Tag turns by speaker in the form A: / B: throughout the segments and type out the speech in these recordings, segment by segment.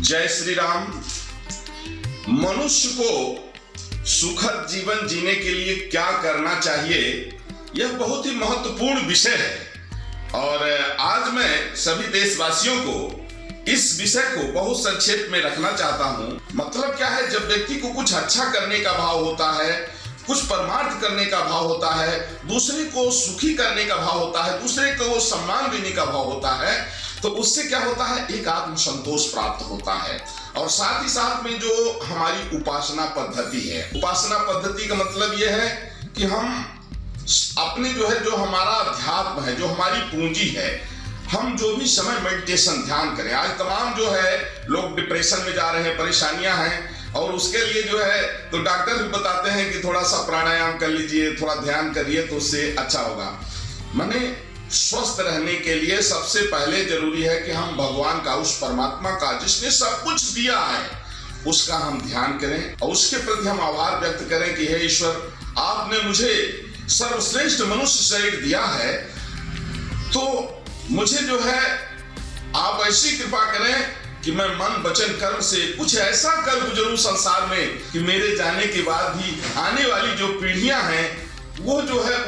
A: जय श्री राम। मनुष्य को सुखद जीवन जीने के लिए क्या करना चाहिए, यह बहुत ही महत्वपूर्ण विषय है और आज मैं सभी देशवासियों को इस विषय को बहुत संक्षेप में रखना चाहता हूं। मतलब क्या है, जब व्यक्ति को कुछ अच्छा करने का भाव होता है, कुछ परमार्थ करने का भाव होता है, दूसरे को सुखी करने का भाव होता है, दूसरे को सम्मान देने का भाव होता है, तो उससे क्या होता है, एक आत्म संतोष प्राप्त होता है। और साथ ही साथ में जो हमारी उपासना पद्धति है, उपासना पद्धति का मतलब यह है कि हम अपने जो हमारा अध्यात्म है, जो हमारी पूंजी है, हम जो भी समय मेडिटेशन ध्यान करें। आज तमाम लोग डिप्रेशन में जा रहे हैं, परेशानियां हैं, और उसके लिए तो डॉक्टर भी बताते हैं कि थोड़ा सा प्राणायाम कर लीजिए, थोड़ा ध्यान करिए तो उससे अच्छा होगा। माने स्वस्थ रहने के लिए सबसे पहले जरूरी है कि हम भगवान का, उस परमात्मा का जिसने सब कुछ दिया है, उसका हम ध्यान करें और उसके प्रति हम आभार व्यक्त करें कि हे ईश्वर, आपने मुझे सर्वश्रेष्ठ मनुष्य शरीर दिया है, तो मुझे आप ऐसी कृपा करें कि मैं मन वचन कर्म से कुछ ऐसा कर गुजरूं संसार में कि मेरे जाने के बाद भी आने वाली जो पीढ़ियां हैं वो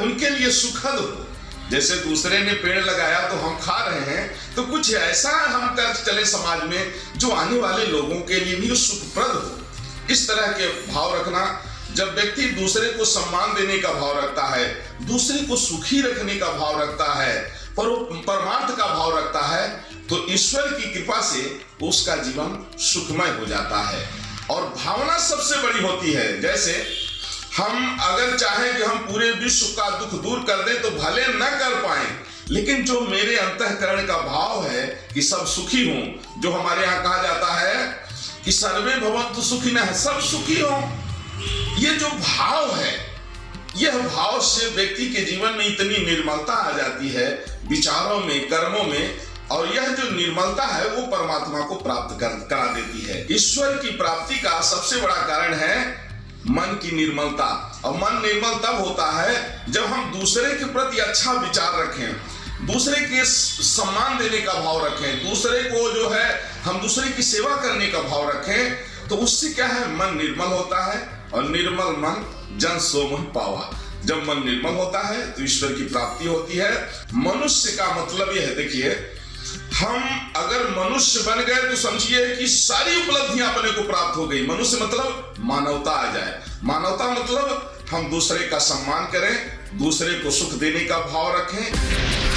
A: उनके लिए सुखद हो। जैसे दूसरे ने पेड़ लगाया तो हम खा रहे हैं, तो कुछ ऐसा हम कर चले समाज में जो आने वाले लोगों के लिए भी सुखप्रद हो। इस तरह के भाव रखना। जब व्यक्ति दूसरे को सम्मान देने का भाव रखता है, दूसरे को सुखी रखने का भाव रखता है, परमार्थ का भाव रखता है, तो ईश्वर की कृपा से उसका जीवन सुखमय हो जाता है। और भावना सबसे बड़ी होती है। जैसे हम अगर चाहें कि हम पूरे विश्व का दुख दूर कर दें तो भले न कर पाएं, लेकिन जो मेरे अंतःकरण का भाव है कि सब सुखी हों, जो हमारे यहाँ कहा जाता है कि सर्वे भवन्तु सुखिनः, सब सुखी हों, ये जो भाव है, यह भाव से व्यक्ति के जीवन में इतनी निर्मलता आ जाती है, विचारों में, कर्मों में, और यह जो निर्मलता है वो परमात्मा को प्राप्त करा देती है। ईश्वर की प्राप्ति का सबसे बड़ा कारण है मन की निर्मलता। और मन निर्मल तब होता है जब हम दूसरे के प्रति अच्छा विचार रखें, दूसरे के सम्मान देने का भाव रखें, दूसरे को हम दूसरे की सेवा करने का भाव रखें, तो उससे क्या है, मन निर्मल होता है। और निर्मल मन जन सो मोहि पावा। जब मन निर्मल होता है तो ईश्वर की प्राप्ति होती है। मनुष्य का मतलब यह है, देखिए, हम अगर मनुष्य बन गए तो समझिए कि सारी उपलब्धियां अपने को प्राप्त हो गई। मनुष्य मतलब मानवता आ जाए। मानवता मतलब हम दूसरे का सम्मान करें, दूसरे को सुख देने का भाव रखें।